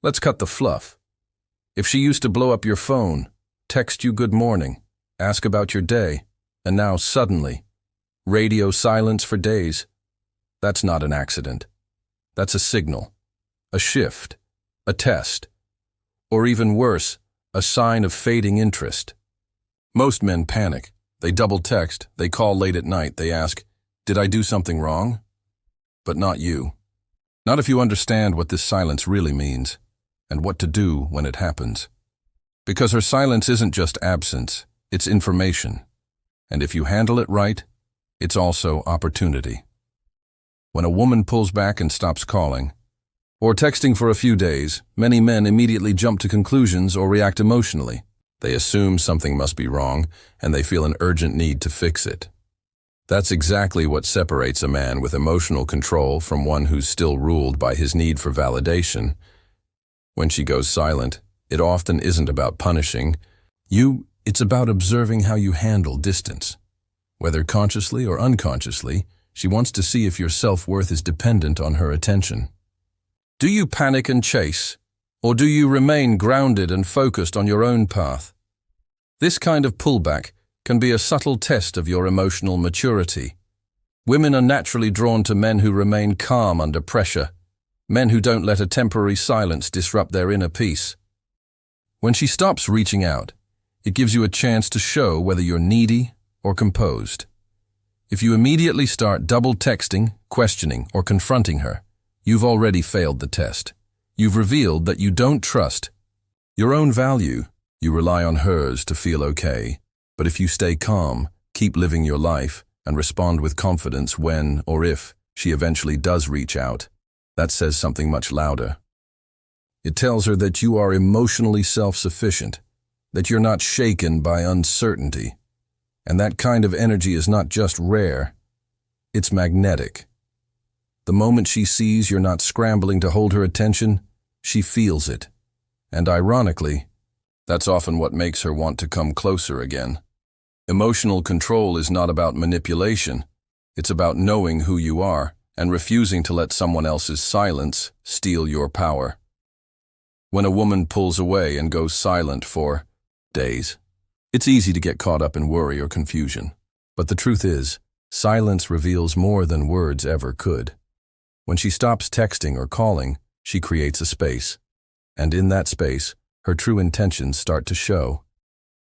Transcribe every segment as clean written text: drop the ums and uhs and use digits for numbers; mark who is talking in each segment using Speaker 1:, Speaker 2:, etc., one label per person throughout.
Speaker 1: Let's cut the fluff. If she used to blow up your phone, text you good morning, ask about your day, and now suddenly, radio silence for days, that's not an accident. That's a signal, a shift, a test, or even worse, a sign of fading interest. Most men panic. They double text, they call late at night, they ask, "Did I do something wrong?" But not you. Not if you understand what this silence really means, and what to do when it happens. Because her silence isn't just absence, it's information. And if you handle it right, it's also opportunity. When a woman pulls back and stops calling, or texting for a few days, many men immediately jump to conclusions or react emotionally. They assume something must be wrong, and they feel an urgent need to fix it. That's exactly what separates a man with emotional control from one who's still ruled by his need for validation. When she goes silent, it often isn't about punishing you, it's about observing how you handle distance. Whether consciously or unconsciously, she wants to see if your self-worth is dependent on her attention. Do you panic and chase, or do you remain grounded and focused on your own path? This kind of pullback can be a subtle test of your emotional maturity. Women are naturally drawn to men who remain calm under pressure, men who don't let a temporary silence disrupt their inner peace. When she stops reaching out, it gives you a chance to show whether you're needy or composed. If you immediately start double texting, questioning, or confronting her, you've already failed the test. You've revealed that you don't trust your own value. You rely on hers to feel okay. But if you stay calm, keep living your life, and respond with confidence when or if she eventually does reach out, that says something much louder. It tells her that you are emotionally self-sufficient, that you're not shaken by uncertainty. And that kind of energy is not just rare, it's magnetic. The moment she sees you're not scrambling to hold her attention, she feels it. And ironically, that's often what makes her want to come closer again. Emotional control is not about manipulation. It's about knowing who you are and refusing to let someone else's silence steal your power. When a woman pulls away and goes silent for days, it's easy to get caught up in worry or confusion. But the truth is, silence reveals more than words ever could. When she stops texting or calling, she creates a space. And in that space, her true intentions start to show.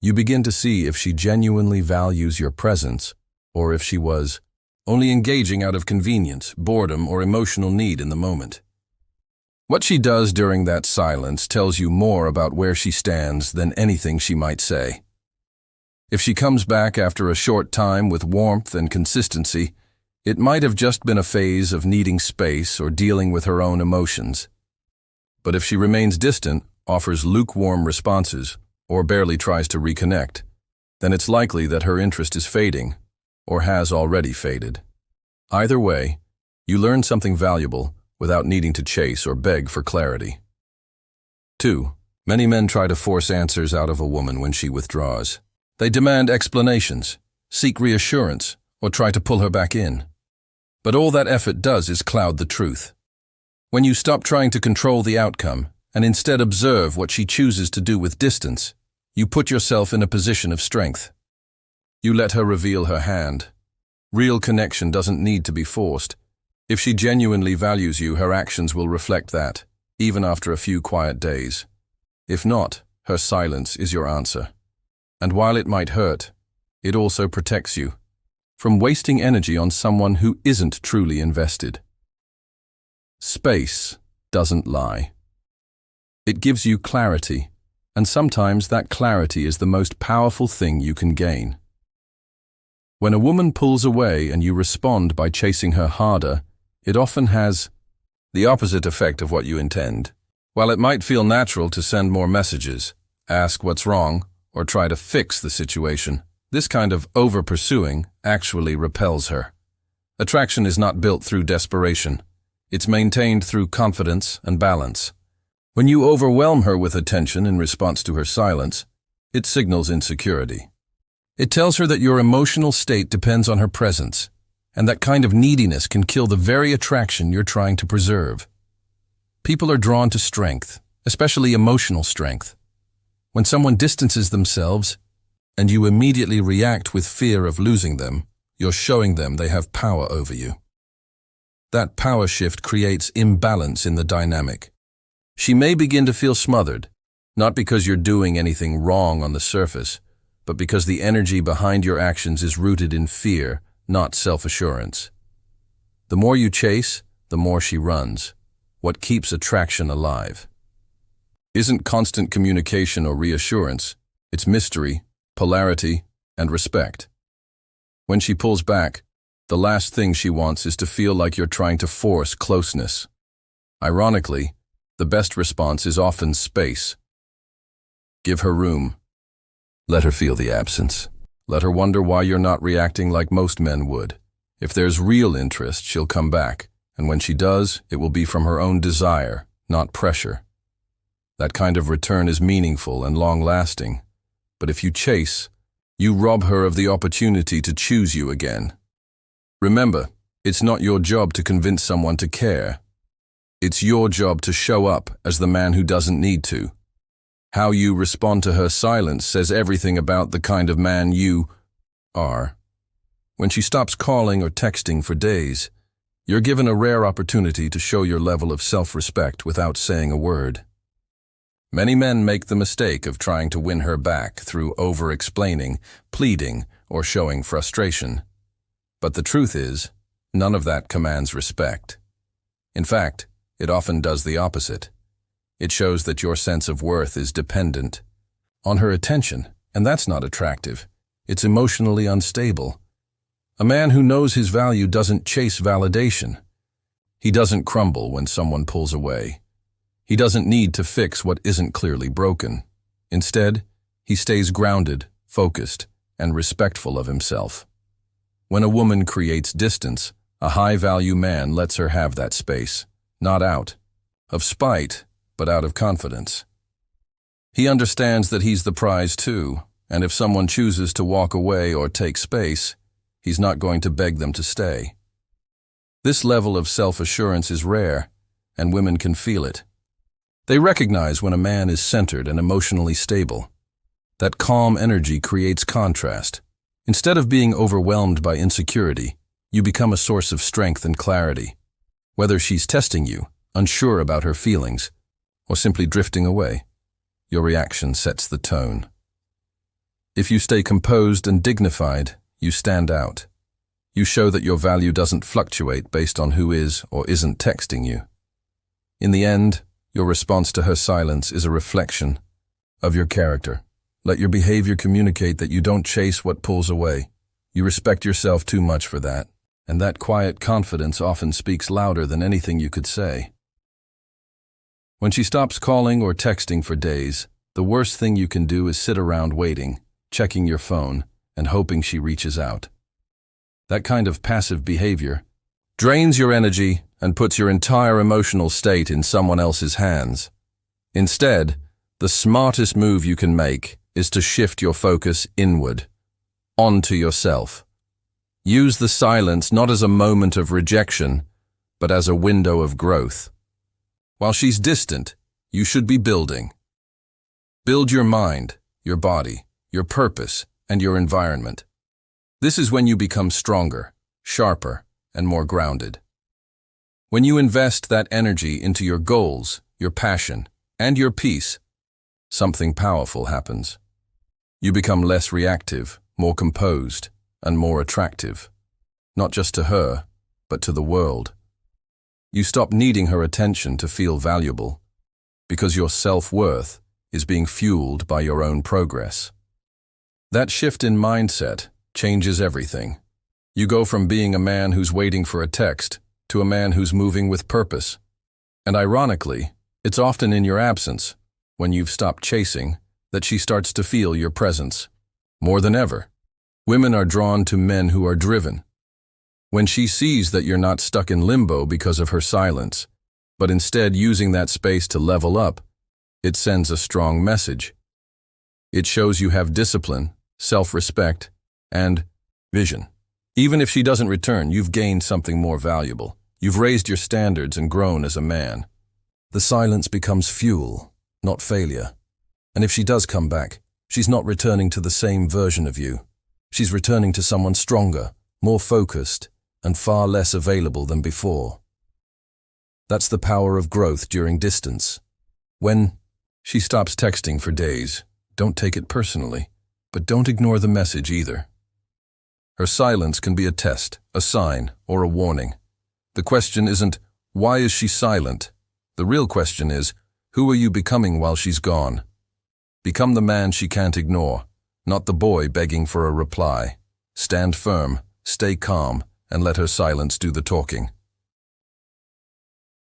Speaker 1: You begin to see if she genuinely values your presence, or if she was only engaging out of convenience, boredom, or emotional need in the moment. What she does during that silence tells you more about where she stands than anything she might say. If she comes back after a short time with warmth and consistency, it might have just been a phase of needing space or dealing with her own emotions. But if she remains distant, offers lukewarm responses, or barely tries to reconnect, then it's likely that her interest is fading, or has already faded. Either way, you learn something valuable without needing to chase or beg for clarity. 2. Many men try to force answers out of a woman when she withdraws. They demand explanations, seek reassurance, or try to pull her back in. But all that effort does is cloud the truth. When you stop trying to control the outcome and instead observe what she chooses to do with distance, you put yourself in a position of strength. You let her reveal her hand. Real connection doesn't need to be forced. If she genuinely values you, her actions will reflect that, even after a few quiet days. If not, her silence is your answer. And while it might hurt, it also protects you from wasting energy on someone who isn't truly invested. Space doesn't lie. It gives you clarity, and sometimes that clarity is the most powerful thing you can gain. When a woman pulls away and you respond by chasing her harder, it often has the opposite effect of what you intend. While it might feel natural to send more messages, ask what's wrong, or try to fix the situation, this kind of over-pursuing actually repels her. Attraction is not built through desperation. It's maintained through confidence and balance. When you overwhelm her with attention in response to her silence, it signals insecurity. It tells her that your emotional state depends on her presence, and that kind of neediness can kill the very attraction you're trying to preserve. People are drawn to strength, especially emotional strength. When someone distances themselves and you immediately react with fear of losing them, you're showing them they have power over you. That power shift creates imbalance in the dynamic. She may begin to feel smothered, not because you're doing anything wrong on the surface, but because the energy behind your actions is rooted in fear, not self-assurance. The more you chase, the more she runs. What keeps attraction alive isn't constant communication or reassurance, it's mystery, polarity, and respect. When she pulls back, the last thing she wants is to feel like you're trying to force closeness. Ironically, the best response is often space. Give her room. Let her feel the absence. Let her wonder why you're not reacting like most men would. If there's real interest, she'll come back, and when she does, it will be from her own desire, not pressure. That kind of return is meaningful and long-lasting. But if you chase, you rob her of the opportunity to choose you again. Remember, it's not your job to convince someone to care. It's your job to show up as the man who doesn't need to. How you respond to her silence says everything about the kind of man you are. When she stops calling or texting for days, you're given a rare opportunity to show your level of self-respect without saying a word. Many men make the mistake of trying to win her back through over-explaining, pleading, or showing frustration. But the truth is, none of that commands respect. In fact, it often does the opposite. It shows that your sense of worth is dependent on her attention, and that's not attractive. It's emotionally unstable. A man who knows his value doesn't chase validation. He doesn't crumble when someone pulls away. He doesn't need to fix what isn't clearly broken. Instead, he stays grounded, focused, and respectful of himself. When a woman creates distance, a high-value man lets her have that space, not out of spite, but out of confidence. He understands that he's the prize too, and if someone chooses to walk away or take space, he's not going to beg them to stay. This level of self-assurance is rare, and women can feel it. They recognize when a man is centered and emotionally stable. That calm energy creates contrast. Instead of being overwhelmed by insecurity, you become a source of strength and clarity. Whether she's testing you, unsure about her feelings, or simply drifting away, your reaction sets the tone. If you stay composed and dignified, you stand out. You show that your value doesn't fluctuate based on who is or isn't texting you. In the end, your response to her silence is a reflection of your character. Let your behavior communicate that you don't chase what pulls away. You respect yourself too much for that, and that quiet confidence often speaks louder than anything you could say. When she stops calling or texting for days, the worst thing you can do is sit around waiting, checking your phone, and hoping she reaches out. That kind of passive behavior drains your energy and puts your entire emotional state in someone else's hands. Instead, the smartest move you can make is to shift your focus inward, onto yourself. Use the silence not as a moment of rejection, but as a window of growth. While she's distant, you should be building. Build your mind, your body, your purpose, and your environment. This is when you become stronger, sharper, and more grounded. When you invest that energy into your goals, your passion, and your peace, something powerful happens. You become less reactive, more composed, and more attractive. Not just to her, but to the world. You stop needing her attention to feel valuable, because your self-worth is being fueled by your own progress. That shift in mindset changes everything. You go from being a man who's waiting for a text to a man who's moving with purpose. And ironically, it's often in your absence, when you've stopped chasing, that she starts to feel your presence. More than ever, women are drawn to men who are driven. When she sees that you're not stuck in limbo because of her silence, but instead using that space to level up, it sends a strong message. It shows you have discipline, self-respect, and vision. Even if she doesn't return, you've gained something more valuable. You've raised your standards and grown as a man. The silence becomes fuel, not failure. And if she does come back, she's not returning to the same version of you. She's returning to someone stronger, more focused, and far less available than before. That's the power of growth during distance. When she stops texting for days, don't take it personally, but don't ignore the message either. Her silence can be a test, a sign, or a warning. The question isn't, why is she silent? The real question is, who are you becoming while she's gone? Become the man she can't ignore, not the boy begging for a reply. Stand firm, stay calm, and let her silence do the talking.